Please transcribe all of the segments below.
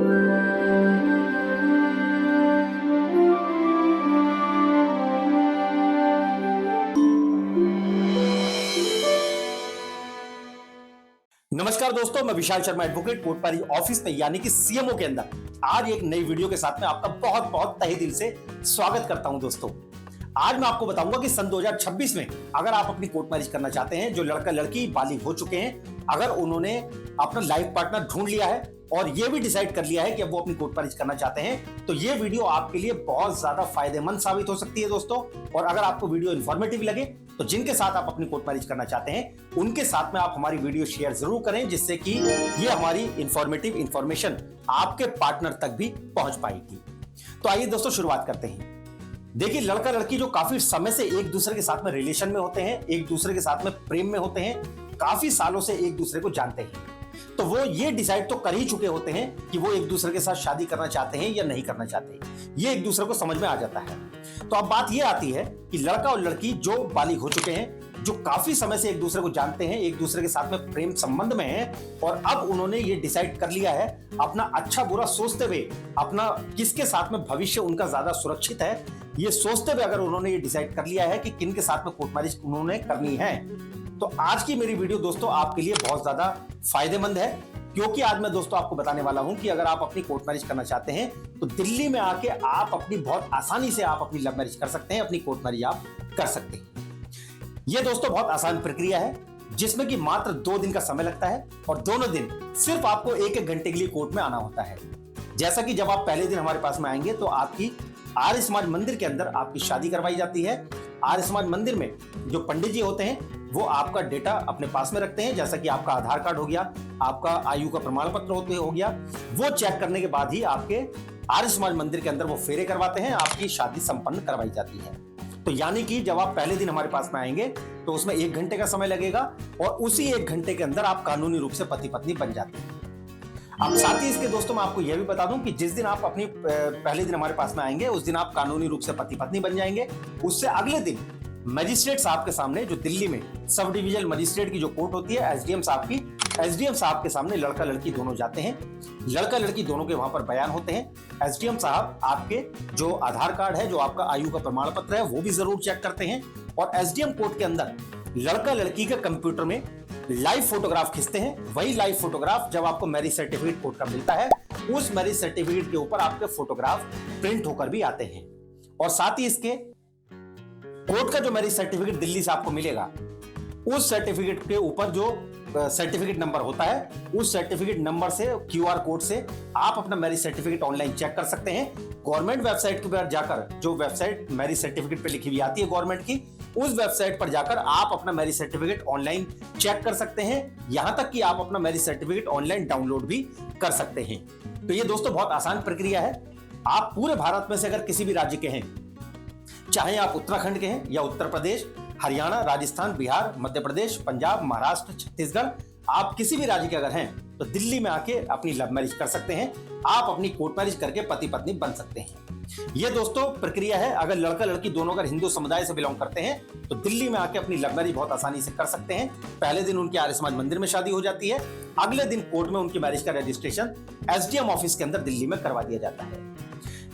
नमस्कार दोस्तों, मैं विशाल शर्मा एडवोकेट कोटपारी ऑफिस में यानी कि सीएमओ के अंदर आज एक नई वीडियो के साथ में आपका बहुत बहुत तहे दिल से स्वागत करता हूं। दोस्तों, आज मैं आपको बताऊंगा कि सन 2026 में अगर आप अपनी कोर्ट मैरिज करना चाहते हैं, जो लड़का लड़की बालिग हो चुके हैं, अगर उन्होंने अपना लाइफ पार्टनर ढूंढ लिया है और ये भी डिसाइड कर लिया है कि अब वो अपनी कोर्ट मैरिज करना चाहते हैं, तो ये वीडियो आपके लिए बहुत ज्यादा फायदेमंद साबित हो सकती है दोस्तों। और अगर आपको वीडियो इंफॉर्मेटिव लगे तो जिनके साथ आप अपनी कोर्ट मैरिज करना चाहते हैं उनके साथ में आप हमारी वीडियो शेयर जरूर करें, जिससे कि ये हमारी इंफॉर्मेटिव इंफॉर्मेशन आपके पार्टनर तक भी पहुंच पाएगी। तो आइए दोस्तों शुरुआत करते हैं। देखिए, लड़का लड़की जो काफी समय से एक दूसरे के साथ में रिलेशन में होते हैं, एक दूसरे के साथ में प्रेम में होते हैं, काफी सालों से एक दूसरे को जानते हैं, तो वो ये डिसाइड तो कर ही चुके होते हैं कि वो एक दूसरे के साथ शादी करना चाहते हैं या नहीं करना चाहते। ये एक दूसरे को समझ में आ जाता है। तो अब बात ये आती है कि लड़का और लड़की जो बालिग हो चुके हैं, जो काफी समय से एक दूसरे को जानते हैं, एक दूसरे के साथ में प्रेम संबंध में हैं, और अब उन्होंने ये डिसाइड कर लिया है, अपना अच्छा बुरा सोचते हुए, अपना किसके साथ में भविष्य उनका ज्यादा सुरक्षित है, ये सोचते हुए अगर उन्होंने ये डिसाइड कर लिया है कि किन के साथ में कोर्ट मैरिज उन्होंने करनी है, तो आज की मेरी वीडियो दोस्तों आपके लिए बहुत ज्यादा फायदेमंद है। क्योंकि आज मैं दोस्तों आपको बताने वाला हूं कि अगर आप अपनी कोर्ट मैरिज करना चाहते हैं तो दिल्ली में आके आप अपनी बहुत आसानी से आप अपनी लव मैरिज कर सकते हैं, अपनी कोर्ट मैरिज आप कर सकते हैं। यह दोस्तों बहुत आसान प्रक्रिया है, जिसमें कि मात्र 2 दिन का समय लगता है और दोनों दिन सिर्फ आपको 1-1 घंटे के लिए कोर्ट में आना होता है। जैसा कि जब आप पहले दिन हमारे पास में आएंगे तो आपकी आर्य समाज मंदिर के अंदर आपकी शादी करवाई जाती है। आर्य समाज मंदिर में जो पंडित जी होते हैं वो आपका डेटा अपने पास में रखते हैं, जैसा कि आपका आधार कार्ड हो गया, आपका आयु का प्रमाण पत्र हो गया। वो चेक करने के बाद ही आपके आर्य समाज मंदिर के अंदर वो फेरे करवाते हैं, आपकी शादी संपन्न करवाई जाती है। तो यानी कि जब आप पहले दिन हमारे पास में आएंगे तो उसमें 1 घंटे का समय लगेगा और उसी 1 घंटे के अंदर आप कानूनी रूप से पति पत्नी बन जाते हैं। अब साथ ही इसके दोस्तों मैं आपको यह भी बता दूं कि जिस दिन आप अपनी पहले दिन हमारे पास में आएंगे उस दिन आप कानूनी रूप से पति पत्नी बन जाएंगे। उससे अगले दिन मजिस्ट्रेट साहब के सामने, जो दिल्ली में सब डिविजन मजिस्ट्रेट की जो कोर्ट होती है, एसडीएम साहब के सामने लड़का लड़की दोनों जाते हैं। लड़का लड़की दोनों के वहां पर बयान होते हैं। एसडीएम साहब आपके जो आधार कार्ड है, जो आपका आयु का प्रमाण पत्र है, वो भी जरूर चेक करते हैं। और एसडीएम कोर्ट के अंदर लड़का लड़की के कंप्यूटर में लाइव फोटोग्राफ खींचते हैं। वही लाइव फोटोग्राफ जब आपको मैरिज सर्टिफिकेट कोर्ट का मिलता है, उस मैरिज सर्टिफिकेट के ऊपर आपके फोटोग्राफ प्रिंट होकर भी आते हैं। और साथ ही इसके कोर्ट का जो मैरिज सर्टिफिकेट दिल्ली से आपको मिलेगा, उस सर्टिफिकेट के ऊपर जो सर्टिफिकेट नंबर होता है, उस सर्टिफिकेट नंबर से क्यूआर कोड से आप अपना मैरिज सर्टिफिकेट ऑनलाइन चेक कर सकते हैं। गवर्नमेंट वेबसाइट के ऊपर जाकर, जो वेबसाइट मैरिज सर्टिफिकेट पे लिखी हुई आती है गवर्नमेंट की, उस वेबसाइट पर जाकर आप अपना मैरिज सर्टिफिकेट ऑनलाइन चेक कर सकते हैं। यहां तक कि आप अपना मैरिज सर्टिफिकेट ऑनलाइन डाउनलोड भी कर सकते हैं। तो ये दोस्तों बहुत आसान प्रक्रिया है। आप पूरे भारत में से अगर किसी भी राज्य के हैं, चाहे आप उत्तराखंड के हैं या उत्तर प्रदेश, हरियाणा, राजस्थान, बिहार, मध्य प्रदेश, पंजाब, महाराष्ट्र, छत्तीसगढ़, आप किसी भी राज्य के अगर हैं तो दिल्ली में आके अपनी लव मैरिज कर सकते हैं। आप अपनी कोर्ट मैरिज करके पति पत्नी बन सकते हैं। यह दोस्तों प्रक्रिया है। अगर लड़का लड़की दोनों अगर हिंदू समुदाय से बिलोंग करते हैं तो दिल्ली में आके अपनी लव मैरिज बहुत आसानी से कर सकते हैं। पहले दिन उनके आर्य समाज मंदिर में शादी हो जाती है, अगले दिन कोर्ट में उनकी मैरिज का रजिस्ट्रेशन एसडीएम ऑफिस के अंदर दिल्ली में करवा दिया जाता है।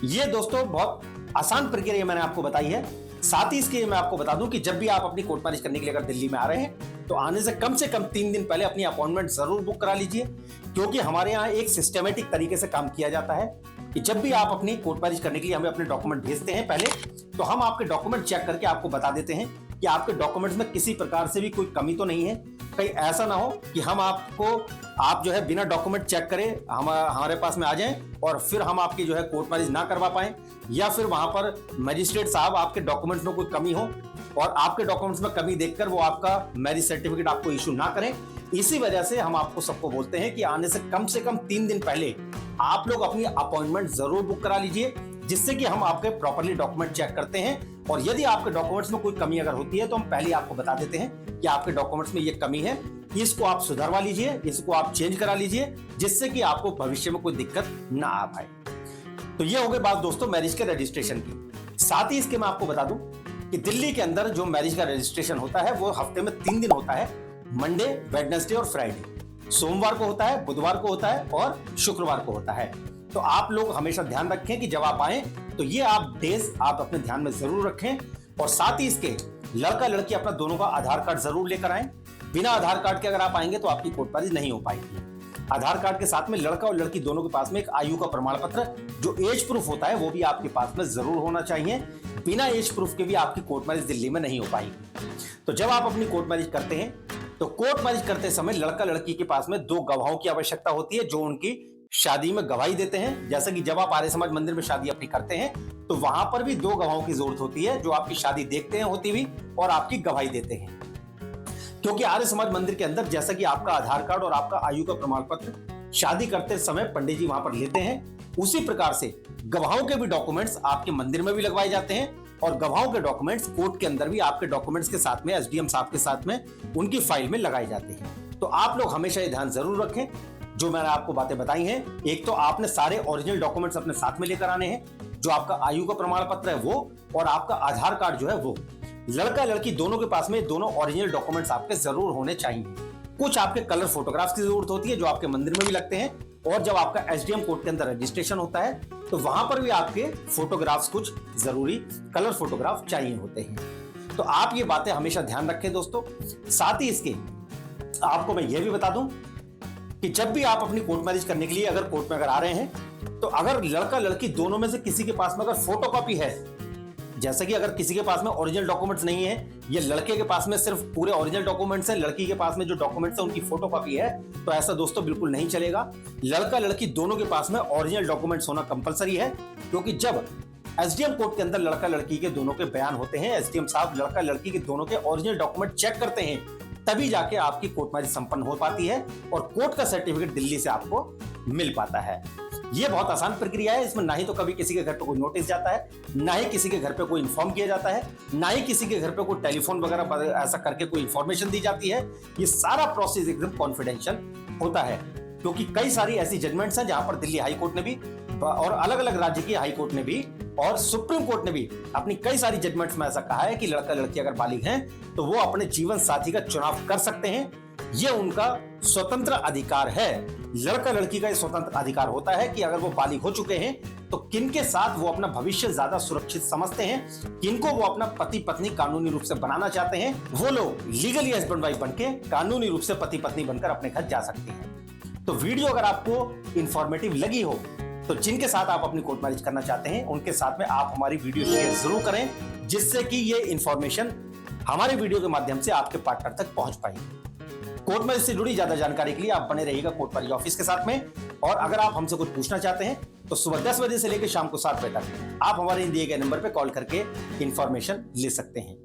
ये दोस्तों बहुत आसान प्रक्रिया मैंने आपको बताई है। साथ ही इसके मैं आपको बता दूं कि जब भी आप अपनी कोर्ट मैरिज करने के लिए अगर दिल्ली में आ रहे हैं तो आने से कम 3 दिन पहले अपनी अपॉइंटमेंट जरूर बुक करा लीजिए। क्योंकि हमारे यहाँ एक सिस्टमेटिक तरीके से काम किया जाता है कि जब भी आप अपनी कोर्ट मैरिज करने के लिए हमें अपने डॉक्यूमेंट भेजते हैं पहले, तो हम आपके डॉक्यूमेंट चेक करके आपको बता देते हैं कि आपके डॉक्यूमेंट्स में किसी प्रकार से भी कोई कमी तो नहीं है। कहीं ऐसा ना हो कि हम आप जो है बिना डॉक्यूमेंट चेक करे हमारे पास में आ जाएं और फिर हम आपकी जो है कोर्ट मैरिज ना करवा पाएं, या फिर वहां पर मजिस्ट्रेट साहब आपके डॉक्यूमेंट्स में कोई कमी हो और आपके डॉक्यूमेंट्स में कमी देखकर वो आपका मैरिज सर्टिफिकेट आपको इशू ना करें। इसी वजह से हम आपको सबको बोलते हैं कि आने से कम 3 दिन पहले आप लोग अपनी अपॉइंटमेंट जरूर बुक करा लीजिए, जिससे कि हम आपके प्रॉपर्ली डॉक्यूमेंट चेक करते हैं। और यदि आपके डॉक्यूमेंट्स में कोई कमी अगर होती है तो हम पहले आपको बता देते हैं कि आपके डॉक्यूमेंट्स में ये कमी है, इसको आप सुधरवा लीजिए, इसको आप चेंज करा लीजिए, जिससे कि आपको भविष्य में कोई दिक्कत ना आ पाए। तो ये हो गई बात दोस्तों मैरिज के रजिस्ट्रेशन की। साथ ही इसके मैं आपको बता दूं कि दिल्ली के अंदर जो मैरिज का रजिस्ट्रेशन होता है वो हफ्ते में 3 दिन होता है, मंडे, वेडनेसडे और फ्राइडे। सोमवार को होता है, बुधवार को होता है और शुक्रवार को होता है। तो आप लोग हमेशा ध्यान रखें कि जब आप आए तो ये आप डेज आप अपने ध्यान में जरूर रखें। और साथ ही इसके लड़का लड़की अपना दोनों का आधार कार्ड जरूर लेकर आए। बिना आधार कार्ड के अगर आप आएंगे तो आपकी कोर्ट मैरिज नहीं हो पाएगी। आधार कार्ड के साथ में लड़का और लड़की दोनों के पास में एक आयु का प्रमाण पत्र जो एज प्रूफ होता है वो भी आपके पास में जरूर होना चाहिए। बिना एज प्रूफ के भी आपकी कोर्ट मैरिज दिल्ली में नहीं हो पाएगी। तो जब आप अपनी कोर्ट मैरिज करते हैं तो कोर्ट मैरिज करते समय लड़का लड़की के पास में 2 गवाहों की आवश्यकता होती है जो उनकी शादी में गवाही देते हैं। जैसे कि जब आप आर्य समाज मंदिर में शादी अपनी करते हैं तो वहां पर भी 2 गवाहों की जरूरत होती है जो आपकी शादी देखते हैं होती हुई और आपकी गवाही देते हैं। क्योंकि आर्य समाज मंदिर के अंदर जैसा कि आपका आधार कार्ड और आपका आयु का प्रमाण पत्र शादी करते समय पंडित जी वहां पर लेते हैं, उसी प्रकार से गवाहों के भी डॉक्यूमेंट्स आपके मंदिर में भी लगवाए जाते हैं और गवाहों के डॉक्यूमेंट्स कोर्ट के अंदर भी आपके डॉक्यूमेंट्स के साथ में एसडीएम साहब के साथ में उनकी फाइल में लगाए जाते हैं। तो आप लोग हमेशा ये ध्यान जरूर रखें जो मैंने आपको बातें बताई हैं। एक तो आपने सारे ओरिजिनल डॉक्यूमेंट्स अपने साथ में लेकर आने हैं, जो आपका आयु का प्रमाण पत्र है वो और आपका आधार कार्ड जो है वो। लड़का लड़की दोनों के पास में दोनों ओरिजिनल डॉक्यूमेंट्स आपके जरूर होने चाहिए। कुछ आपके कलर फोटोग्राफ्स की जरूरत होती है जो आपके मंदिर में भी लगते हैं और जब आपका एसडीएम कोर्ट के अंदर रजिस्ट्रेशन होता है तो वहां पर भी आपके फोटोग्राफ्स कुछ जरूरी कलर फोटोग्राफ चाहिए होते हैं। तो आप ये बातें हमेशा ध्यान रखें दोस्तों। साथ ही इसके आपको मैं ये भी बता दूं कि जब भी आप अपनी कोर्ट मैरिज करने के लिए अगर कोर्ट में अगर आ रहे हैं तो अगर लड़का लड़की दोनों में से किसी के पास में अगर फोटोकॉपी है, जैसे कि अगर किसी के पास में ओरिजिनल डॉक्यूमेंट्स नहीं है, ये लड़के के पास में सिर्फ पूरे ओरिजिनल डॉक्यूमेंट्स हैं, लड़की के पास में जो डॉक्यूमेंट्स है उनकी फोटोकॉपी है, तो ऐसा दोस्तों बिल्कुल नहीं चलेगा। लड़का लड़की दोनों के पास में ओरिजिनल डॉक्यूमेंट्स होना कंपलसरी है। क्योंकि जब एसडीएम कोर्ट के अंदर लड़का लड़की के दोनों के बयान होते हैं, एसडीएम साहब लड़का लड़की के दोनों के ओरिजिनल डॉक्यूमेंट चेक करते हैं, तभी जाके आपकी कोर्ट मैरिज संपन्न हो पाती है और कोर्ट का सर्टिफिकेट दिल्ली से आपको मिल पाता है। ये बहुत आसान प्रक्रिया है। इसमें ना ही तो कभी किसी के घर पे कोई नोटिस जाता है, ना ही किसी के घर पे कोई इन्फॉर्म किया जाता है, ना ही किसी के घर पे कोई टेलीफोन वगैरह ऐसा करके कोई इन्फॉर्मेशन दी जाती है। ये सारा प्रोसेस एकदम कॉन्फिडेंशियल होता है। क्योंकि कई सारी ऐसी जजमेंट्स हैं जहां पर दिल्ली हाई कोर्ट ने भी और अलग अलग राज्य की हाई कोर्ट ने भी और सुप्रीम कोर्ट ने भी अपनी कई सारी जजमेंट्स में ऐसा कहा है कि लड़का लड़की अगर बालिग हैं तो वो अपने जीवन साथी का चुनाव कर सकते हैं। ये उनका स्वतंत्र अधिकार है। लड़का लड़की का ये स्वतंत्र अधिकार होता है कि अगर वो बालिग हो चुके हैं तो किनके साथ वो अपना भविष्य ज्यादा सुरक्षित समझते हैं, किनको वो अपना पति पत्नी कानूनी रूप से बनाना चाहते हैं, वो लोग लीगली हस्बैंड वाइफ बनके कानूनी रूप से पति पत्नी बनकर अपने घर जा सकते हैं। तो वीडियो अगर आपको इंफॉर्मेटिव लगी हो तो जिनके साथ आप अपनी कोर्ट मैरिज करना चाहते हैं उनके साथ में आप हमारी वीडियो शेयर जरूर करें, जिससे कि ये इंफॉर्मेशन हमारे वीडियो के माध्यम से आपके पार्टनर तक पहुंच पाएगी। कोर्ट मैरिज से जुड़ी ज्यादा जानकारी के लिए आप बने रहिएगा कोर्ट मैरिज ऑफिस के साथ में। और अगर आप हमसे कुछ पूछना चाहते हैं तो सुबह 10 बजे से लेकर शाम को 7 बजे तक आप हमारे दिए गए नंबर पर कॉल करके इंफॉर्मेशन ले सकते हैं।